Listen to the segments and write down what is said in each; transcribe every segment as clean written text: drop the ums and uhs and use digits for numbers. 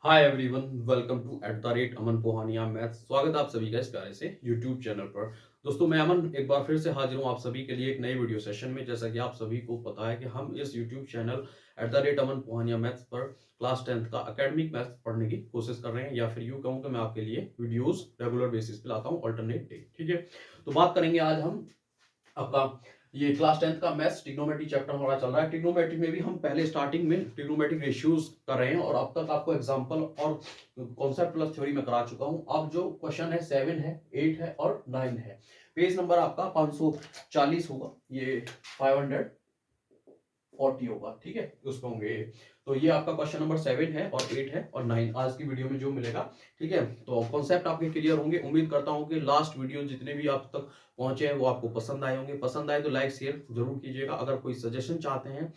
Hi everyone, welcome to @Aman Pohania maths. स्वागत है आप सभी का इस प्यारे से यूट्यूब चैनल पर। दोस्तों, मैं अमन एक बार फिर से हाजिर हूँ आप सभी के लिए एक नई वीडियो सेशन में। जैसा कि आप सभी को पता है कि हम इस यूट्यूब चैनल @अमन पोहानिया मैथ्स पर क्लास 10th का एकेडमिक मैथ्स पढ़ने की कोशिश कर रहे हैं, या फिर यूँ कहूँ कि मैं आपके लिए वीडियोज रेगुलर बेसिस पे लाता हूँ, अल्टरनेट डे। ठीक है, तो बात करेंगे आज हम आपका ये क्लास 10th का मैथ्स ट्रिग्नोमेट्री चैप्टर हमारा चल रहा है। ट्रिग्नोमेट्री में भी हम पहले स्टार्टिंग में ट्रिग्नोमेट्रिक रेशियोज कर रहे हैं और अब तक आपको एग्जांपल और कॉन्सेप्ट प्लस थ्योरी में करा चुका हूं। अब जो क्वेश्चन है 7 है, 8 है और 9 है। पेज नंबर आपका 540 होगा, ये 540 होगा। ठीक है, उसमें होंगे। तो ये आपका क्वेश्चन नंबर 7 है और 8 है और 9 आज की वीडियो में जो मिलेगा। ठीक है, तो कॉन्सेप्ट आपके क्लियर होंगे। उम्मीद करता हूं कि लास्ट वीडियो जितने भी आप तक पहुंचे हैं वो आपको पसंद आए होंगे। पसंद आए तो लाइक शेयर जरूर कीजिएगा। अगर कोई सजेशन चाहते हैं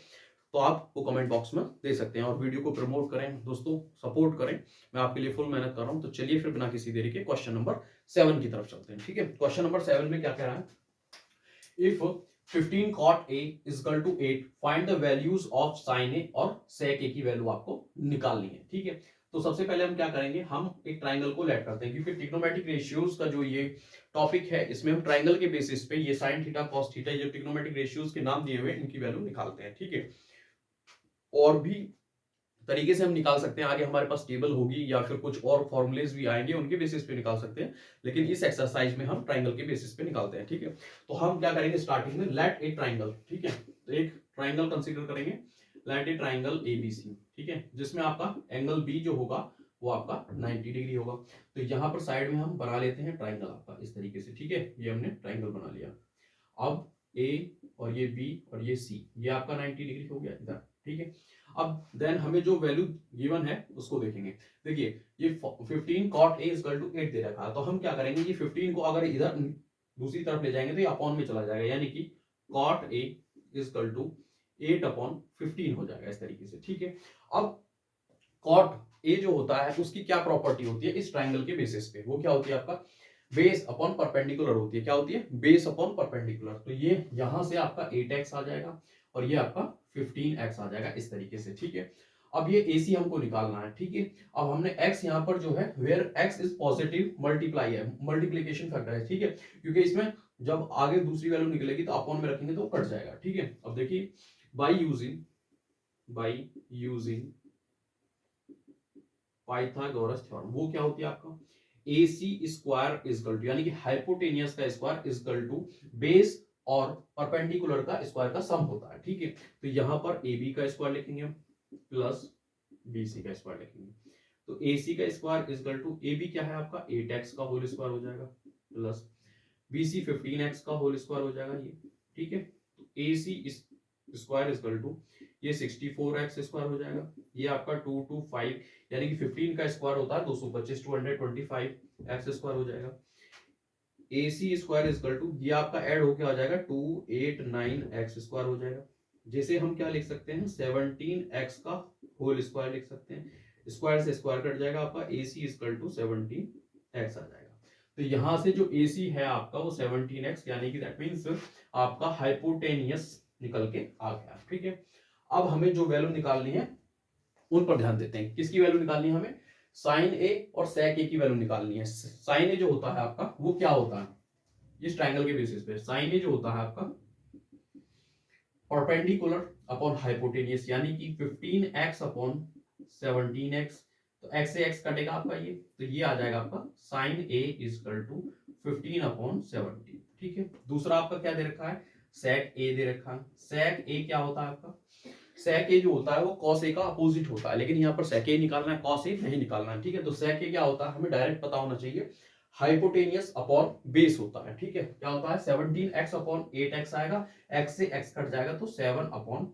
तो आप वो कमेंट बॉक्स में दे सकते हैं और वीडियो को प्रमोट करें दोस्तों, सपोर्ट करें। मैं आपके लिए फुल मेहनत कर रहा हूं। तो चलिए फिर बिना किसी देरी के क्वेश्चन नंबर 7 की तरफ चलते हैं। ठीक है, क्वेश्चन नंबर 7 में क्या कह रहा है? If 15 cot A is equal to 8, find the values of sin A और sec A की वैल्यू आपको निकालनी है। ठीक है, तो सबसे पहले हम क्या करेंगे, हम एक ट्राइंगल को लेट करते हैं, क्योंकि ट्रिग्नोमेट्रिक रेशियोज का जो ये टॉपिक है इसमें हम ट्राइंगल के बेसिस पे ये sin थीटा cos थीटा ये ट्रिग्नोमेट्रिक रेशियोज के नाम दिए हुए इनकी वैल्यू निकालते हैं। ठीक है, और भी तरीके से हम निकाल सकते हैं। आगे हमारे पास टेबल होगी या फिर कुछ और फॉर्मूलेज भी आएंगे, उनके बेसिस पे निकाल सकते हैं, लेकिन इस एक्सरसाइज में हम ट्राइंगल के बेसिस पे निकालते हैं। ठीक है, तो हम क्या करेंगे स्टार्टिंग में, लेट ए ट्राइंगल। ठीक है, तो एक ट्राइंगल कंसीडर करेंगे, लेट ए ट्राइंगल एबीसी। ठीक है, जिसमें आपका एंगल बी जो होगा वो आपका 90 डिग्री होगा। तो यहाँ पर साइड में हम बना लेते हैं ट्राइंगल आपका इस तरीके से। ठीक है, ये हमने ट्राइंगल बना लिया। अब ए और ये बी और ये सी, ये आपका 90 डिग्री हो गया इधर। ठीक है, अब देन हमें जो वैल्यू गिवन है उसको देखेंगे। देखिए, ये 15 cot A इक्वल टू 8 दे रखा है, तो हम क्या करेंगे, ये 15 को अगर इधर दूसरी तरफ ले जाएंगे तो ये अपॉन में चला जाएगा, यानी कि cot A equal to 8 upon 15 हो जाएगा इस तरीके से। ठीक है, अब cot A जो होता है उसकी क्या प्रॉपर्टी होती है इस ट्राइंगल के बेसिस पे, वो क्या होती है आपका बेस अपॉन परपेंडिकुलर होती है। क्या होती है? Base upon perpendicular. तो ये यहां से आपका 8x आ जाएगा और ये आपका 15x आ जाएगा इस तरीके से। ठीक है, अब ये AC हमको निकालना है। ठीक है, अब हमने x यहाँ पर जो है, where x is positive multiply है, मल्टीप्लीकेशन फैक्टर है। ठीक है, क्योंकि इसमें जब आगे दूसरी वैल्यू निकलेगी तो अपॉन में रखेंगे तो कट जाएगा। ठीक है, अब देखिए, बाई यूजिंग पाइथागोरस थ्योरम, वो क्या होती है आपका AC स्क्वायर इजकल टू, यानी कि हाइपोटेनियस का स्क्वायर इजकल टू बेस और परपेंडिकुलर का स्क्वायर का सम होता है। ठीक है, तो यहां पर AB का स्क्वायर लिखेंगे प्लस BC का स्क्वायर लिखेंगे। तो AC का स्क्वायर इजकल टू, AB क्या है आपका 8x का होल स्क्वायर हो जाएगा प्लस BC 15x का होल स्क्वायर हो जाएगा ये। ठीक है, तो AC स्क्वायर इजकल टू ये 64x स्क्वायर हो जाएगा, ये आपका 225, यानी कि 15 का स्क्वायर होता है 225, 225 एक्स स्क्वायर हो जाएगा। AC स्क्वायर इजकल टू ये आपका ऐड होकर आ जाएगा 289 एक्स स्क्वायर हो जाएगा। जैसे हम क्या लिख सकते हैं, 17x का होल स्क्वायर लिख सकते हैं, स्क्वायर से स्क्वायर कट जाएगा आपका, AC इजकल टू 17x आ जाएगा। तो यहां से जो AC है आपका वो 17x, यानी कि दैट मींस आपका हाइपोटेनियस निकल के आ गया। ठीक है, अब हमें जो वैल्यू निकालनी है उन पर ध्यान देते हैं। किसकी वैल्यू निकालनी है हमें? साइन ए और सेक ए की वैल्यू निकालनी है। साइन ए जो होता है आपका वो क्या होता है इस ट्रायंगल के बेसिस पे, साइन ए जो होता है आपका परपेंडिकुलर अपॉन हाइपोटेनियस, यानी कि 15x अपॉन 17x। तो x से x कटेगा आपका ये, तो ये आ जाएगा आपका sine A equal to 15 upon 17। ठीक है, दूसरा आपका क्या दे रखा है, सेक ए दे रखा है। सेक ए क्या होता है आपका, सेक ए जो होता है वो कॉस ए का अपोजिट होता है, लेकिन यहाँ पर सेक ए निकालना है, कॉस ए नहीं निकालना है। ठीक है, तो सेक ए क्या होता है हमें डायरेक्ट पता होना चाहिए, हाइपोटेनियस अपॉन बेस होता है। ठीक है, क्या होता है 17x अपॉन 8x आएगा, x से x कट जाएगा तो 7 अपॉन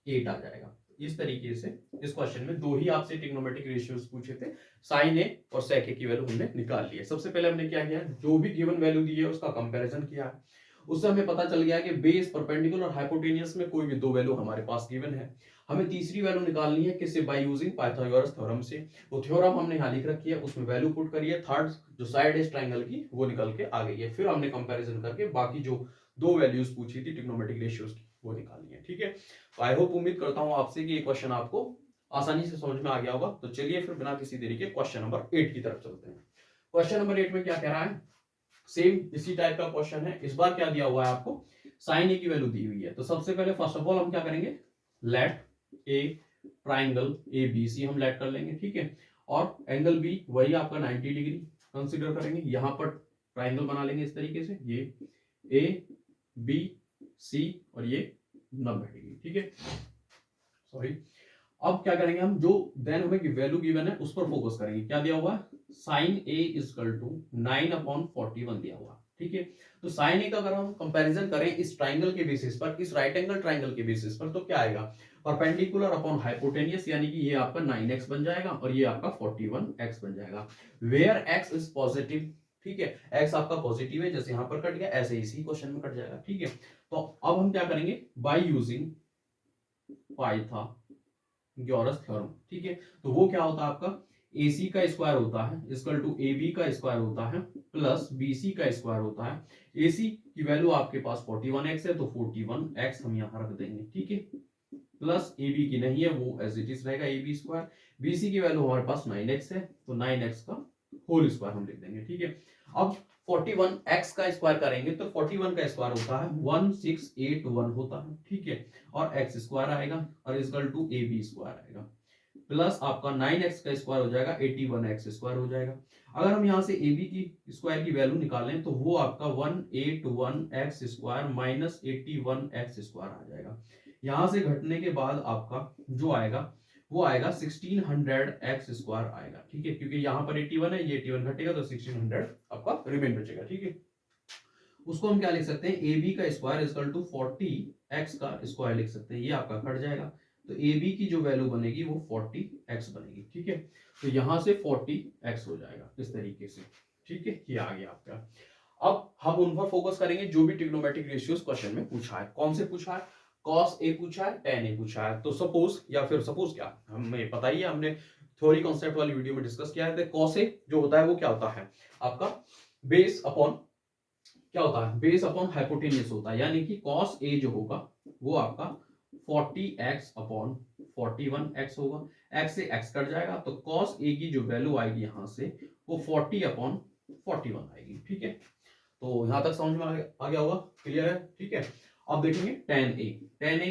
8 आ जाएगा। इस तरीके से इस क्वेश्चन में दो ही आपसे ट्रिग्नोमेट्रिक रेशियोज पूछे थे, साइन ए और सेक ए की वैल्यू हमने निकाल ली है। सबसे पहले हमने क्या किया, जो भी गिवन वैल्यू दी है उसका कंपैरिजन किया है। उससे हमें पता चल गया कि बेस परपेंडिकुलर और हाइपोटेनियस में कोई भी दो वैल्यू हमारे पास गिवन है। हमें तीसरी वैल्यू निकालनी है किससे, बाय यूजिंग पाइथागोरस थ्योरम से। वो थ्योरम हमने यहाँ लिख रखी है, उसमें वैल्यू पुट करिए, थर्ड जो साइड है इस ट्रायंगल की वो निकल के आ गई है। फिर हमने कंपैरिजन करके बाकी जो दो वैल्यूज पूछी थी ट्रिग्नोमेट्रिक रेशियोज की वो निकालनी है। ठीक है, तो आई होप, उम्मीद करता हूं आपसे कि ये क्वेश्चन आपको आसानी से समझ में आ गया होगा। तो चलिए फिर बिना किसी देरी के क्वेश्चन नंबर 8 की तरफ चलते हैं। क्वेश्चन नंबर 8 में क्या कह रहा है, सेम इसी टाइप का क्वेश्चन है। इस बार क्या दिया हुआ है आपको, साइन ए की वैल्यू दी हुई है। तो सबसे पहले फर्स्ट ऑफ ऑल हम क्या करेंगे, let A triangle A B C हम लेट कर लेंगे, ठीक है। और एंगल बी वही आपका 90 डिग्री कंसीडर करेंगे। यहां पर ट्राइंगल बना लेंगे इस तरीके से, ये ए बी सी और ये 90 डिग्री, ठीक है। सॉरी, अब क्या करेंगे हम, जो देन हमें वैल्यू गिवन है उस पर फोकस करेंगे। क्या दिया हुआ है, साइन ए इजकल टू 9/41 दिया हुआ, ठीक है। तो साइन ए का अगर हम कंपैरिजन करें इस ट्राइंगल के बेसिस पर, इस राइट एंगल ट्राइंगल के बेसिस पर, तो क्या आएगा, परपेंडिकुलर अपॉन हाइपोटेनियस, यानी कि ये आपका 9x बन जाएगा और ये आपका 41x बन जाएगा, वेयर x इज पॉजिटिव, ठीक है। x आपका पॉजिटिव है, जैसे यहां पर कट गया ऐसे इसी क्वेश्चन में कट जाएगा, ठीक है। तो अब हम क्या करेंगे, बाय यूजिंग पाइथागोरस थ्योरम, ठीक है। तो वो क्या होता है आपका, AC का स्क्वायर होता है इक्वल टू AB का स्क्वायर होता है प्लस BC का स्क्वायर होता है। AC की वैल्यू आपके पास 41x है, तो 41x हम यहां रख देंगे, ठीक है। प्लस AB की नहीं है, वो एज इट इज रहेगा AB स्क्वायर। BC की वैल्यू हमारे पास 9x है, तो 9x का होल स्क्वायर हम लिख देंगे, ठीक है। अब 41x का स्क्वायर करेंगे तो 41 का स्क्वायर होता है 1681 होता है, ठीक है। और x स्क्वायर आएगा और इक्वल टू AB स्क्वायर आएगा, प्लस आपका 9x का स्क्वायर हो जाएगा 81x स्क्वायर हो जाएगा। अगर हम यहां से AB की स्क्वायर की वैल्यू निकालें तो वो आपका 181x square minus 81x square आ जाएगा। यहां से घटने के बाद आपका जो आएगा वो आएगा 1600x स्क्वायर आएगा, ठीक है। क्योंकि यहां पर 81 है, ये 81 घटेगा तो 1600 आपका रिमेन बचेगा, ठीक है। उसको हम क्या लिख सकते हैं, AB का स्क्वायर इक्वल टू 40x का स्क्वायर लिख सकते हैं, ये आपका कट जाएगा। तो AB की जो वैल्यू बनेगी वो 40x बनेगी, ठीक है। तो यहां से 40x हो जाएगा इस तरीके से, ठीक है। ये आ गया आपका। अब हम उन पर फोकस करेंगे जो भी ट्रिग्नोमेट्रिक रेशियोज क्वेश्चन में पूछा है। कौन से पूछा है, cos A पूछा है, tan A पूछा है। तो सपोज, या फिर सपोज क्या, हमें पता ही है, हमने थ्योरी कॉन्सेप्ट वाली वीडियो में डिस्कस किया है। cos A जो होता है वो क्या होता है आपका, बेस अपॉन, क्या होता है, बेस अपॉन हाइपोटेनियस होता है। यानी कि cos A जो होगा वो आपका 40x अपॉन 41x होगा। x से x कट जाएगा तो cos A की जो वैल्यू आएगी यहां से वो 40 अपॉन 41 आएगी, ठीक है। तो यहां तक समझ में आ गया होगा, क्लियर है, ठीक है। अब देखेंगे tan A। tan A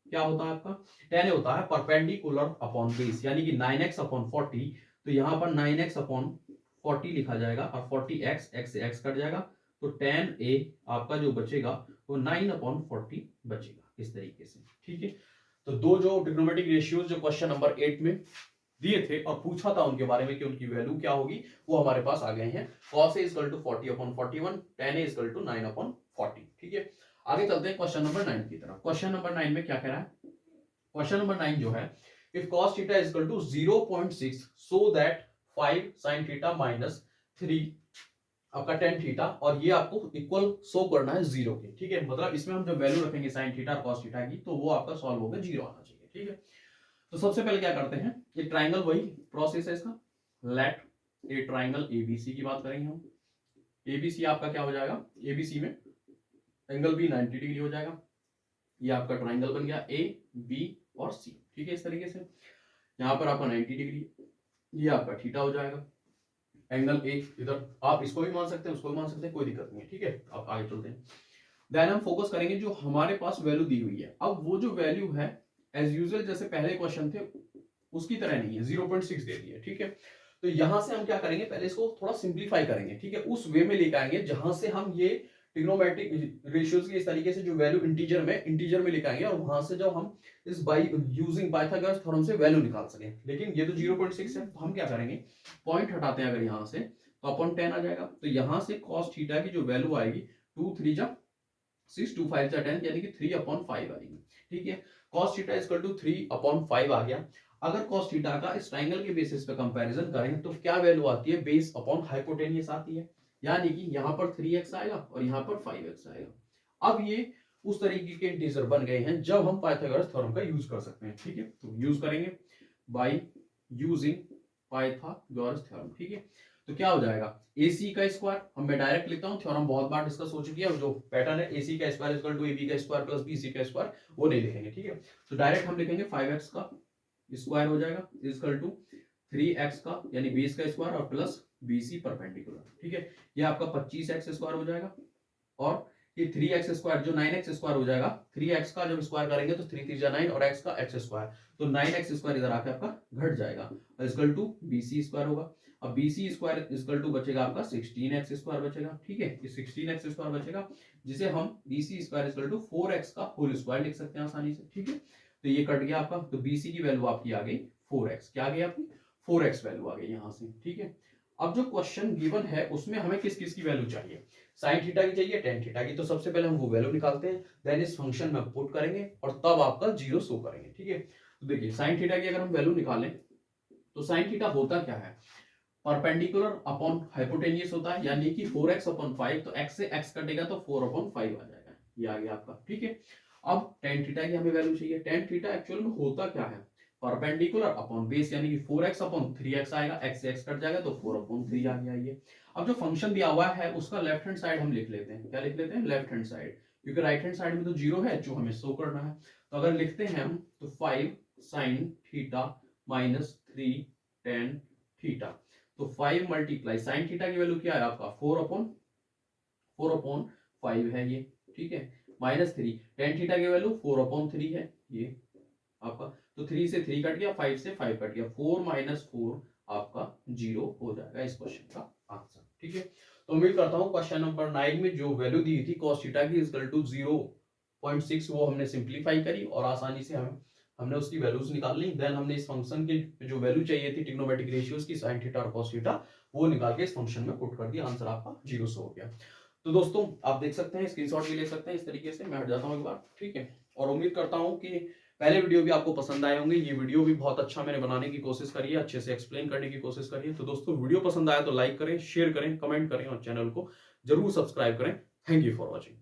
क्या होता है आपका, tan A होता है परपेंडिकुलर अपॉन बेस, यानी कि 9x अपॉन 40। तो यहां पर 9x अपॉन 40 लिखा जाएगा और 40x, x से x कट जाएगा, तो tan A आपका जो बचेगा वो 9 अपॉन 40 बचेगा इस तरीके से, ठीक है। तो दो जो ट्रिग्नोमेट्रिक रेशियोज जो क्वेश्चन नंबर 8 में दिए थे और पूछा था उनके बारे में कि उनकी वैल्यू क्या होगी, वो हमारे पास आ गए हैं। cos A equal to 40 upon 41, tan A equal to 9 upon 40, ठीक है। आगे चलते हैं क्वेश्चन नंबर 9 की तरफ। क्वेश्चन नंबर 9 में क्या कह रहा है, क्वेश्चन नंबर 9 जो है, if cos theta equal to 0.6 so that 5 sin theta minus 3 आपका tan थीटा, और ये आपको इक्वल शो करना है 0 के, ठीक है। मतलब इसमें हम जब वैल्यू रखेंगे sin थीटा और cos थीटा की तो वो आपका सॉल्व होकर 0 आना चाहिए, ठीक है। तो सबसे पहले क्या करते हैं, ये ट्राइंगल वही प्रोसेस है इसका, लेट ए ट्राइंगल एबीसी की बात करेंगे हम। एबीसी आपका क्या हो जाएगा, एबीसी में एंगल भी 90 डिग्री हो जाएगा। ये आपका ट्राइंगल बन गया ए बी और सी, ठीक है। इस तरीके से यहाँ पर आपका 90 डिग्री, ये आपका थीटा हो जाएगा। एंगल ए इधर आप इसको भी मान सकते हैं, उसको भी मान सकते हैं, कोई दिक्कत नहीं है, ठीक है। आप आगे चलते हैं। देन हम फोकस करेंगे जो हमारे पास वैल्यू दी हुई है। अब वो जो वैल्यू है एज यूजुअल जैसे पहले क्वेश्चन थे उसकी तरह नहीं है, 0.6 दे दी है, ठीक है। तो यहां से हम क्या करेंगे, पहले इसको थोड़ा सिंप्लीफाई करेंगे, ठीक है। उस वे में लेकर आएंगे जहां से हम ये ट्रिग्नोमेट्रिक रेशियोज की इस तरीके से जो वैल्यू इंटीजर में लेकर आएंगे, और वहां से जब हम इस बाय यूजिंग पाइथागोरस थ्योरम से वैल्यू निकाल सकें। लेकिन ये तो 0.6 है, तो हम क्या करेंगे, पॉइंट हटाते हैं अगर यहां से, तो अपॉन 10 आ जाएगा। तो यहां से cos थीटा की जो वैल्यू आएगी 2 3 जा 6 2 5 जा 10, यानी कि 3/5 आएगी, ठीक है। cos थीटा इक्वल टू 3/5 आ गया। अगर cos थीटा का इस ट्रायंगल के बेसिस पे कंपैरिजन करें तो क्या वैल्यू आती है, बेस अपॉन हाइपोटेनियस आती है। यानी कि यहां पर 3x आएगा और यहां पर 5x आएगा। अब ये उस तरीके के इंटीजर बन गए हैं जब हम पाइथागोरस थ्योरम का यूज कर सकते हैं, ठीक है। तो यूज करेंगे बाय यूजिंग पाइथागोरस थ्योरम, ठीक है। तो क्या हो जाएगा, AC का स्क्वायर, हम मैं डायरेक्ट लिखता हूं, थ्योरम बहुत बार डिस्कस हो चुकी है। जो पैटर्न है AC का स्क्वायर इक्वल टू AB का स्क्वायर प्लस BC का स्क्वायर, वो नहीं लिखेंगे, ठीक है। तो डायरेक्ट हम लिखेंगे 5x का स्क्वायर हो जाएगा इक्वल टू 3x का यानी बेस का स्क्वायर और प्लस BC परपेंडिकुलर, ठीक है। ये आपका 25x स्क्वायर हो जाएगा और ये 3x स्क्वायर जो 9x स्क्वायर हो जाएगा, 3x का जब स्क्वायर करेंगे तो 3 3 9 और x का x स्क्वायर, तो 9x स्क्वायर इधर आके आपका घट जाएगा इक्वल टू BC स्क्वायर होगा। अब BC स्क्वायर इक्वल टू बचेगा आपका 16x स्क्वायर बचेगा, ठीक है। ये 16x स्क्वायर बचेगा जिसे हम BC square equal to 4x का होल स्क्वायर लिख सकते हैं आसानी से, ठीक है। तो ये कट गया आपका, तो BC की वैल्यू आपकी आ गई 4x, क्या आ गई आपकी 4x वैल्यू आ गई यहाँ से, ठीक है। अब जो क्वेश्चन गिवन है उसमें हमें किस किस की वैल्यू चाहिए, साइन थीटा की चाहिए, टेन थीटा की। तो सबसे पहले हम वो वैल्यू निकालते हैं, देन इस फंक्शन में पुट करेंगे और तब आपका जीरो शो करेंगे, ठीक है। तो देखिए साइन थीटा की अगर हम वैल्यू निकालें तो साइन थीटा होता क्या है, परपेंडिकुलर अपॉन हाइपोटेन्यूस होता है, यानी कि 4x अपॉन 5, तो x से x कटेगा तो 4 अपॉन 5 आ जाएगा, ये आ गया आपका, ठीक है। अब टेन थीटा की हमें वैल्यू चाहिए, टेन थीटा एक्चुअल में होता क्या है, परपेंडिकुलर अपॉन बेस यानी कि 4x अपॉन 3x आएगा, x से x कट जाएगा तो 4 अपॉन 3 आ गया ये। अब जो फंक्शन दिया हुआ है उसका लेफ्ट हैंड साइड हम लिख लेते हैं, क्या लिख लेते हैं, लेफ्ट हैंड साइड, क्योंकि राइट हैंड साइड में तो जीरो है जो हमें शो करना है। तो अगर लिखते हैं हम तो 5 sin theta minus 3 tan theta, तो 5 मल्टीप्लाई साइन थीटा की वैल्यू क्या है आपका 4 अपॉन 5 है ये, ठीक है, माइनस 3 tan थीटा की वैल्यू 4 अपॉन 3 है ये आपका, तो 3 से 3 कट गया, 5 से 5 कट गया, 4 माइनस 4 आपका 0 हो जाएगा इस क्वेश्चन का आंसर, ठीक है। तो उम्मीद करता हूँ क्वेश्चन नंबर 9 में जो वैल्यू दी थी cos थीटा की इक्वल टू 0.6 वो हमने सिंप्लीफाई करी और आसानी से हमने उसकी वैल्यूज निकाल ली। देन हमने इस फंक्शन की जो वैल्यू चाहिए थी ट्रिग्नोमेट्रिक रेशियोज की sin थीटा और cos थीटा वो निकाल के इस फंक्शन में पुट कर दिया, आंसर आपका 0 से हो गया। तो दोस्तों आप देख सकते हैं, स्क्रीनशॉट भी ले सकते हैं इस तरीके से, मैं हट जाता हूँ एक बार, ठीक है। और उम्मीद करता हूँ कि पहले वीडियो भी आपको पसंद आए होंगे, ये वीडियो भी बहुत अच्छा मैंने बनाने की कोशिश करी है, अच्छे से एक्सप्लेन करने की कोशिश करी है। तो दोस्तों वीडियो पसंद आया तो लाइक करें, शेयर करें, कमेंट करें और चैनल को जरूर सब्सक्राइब करें। Thank you for watching.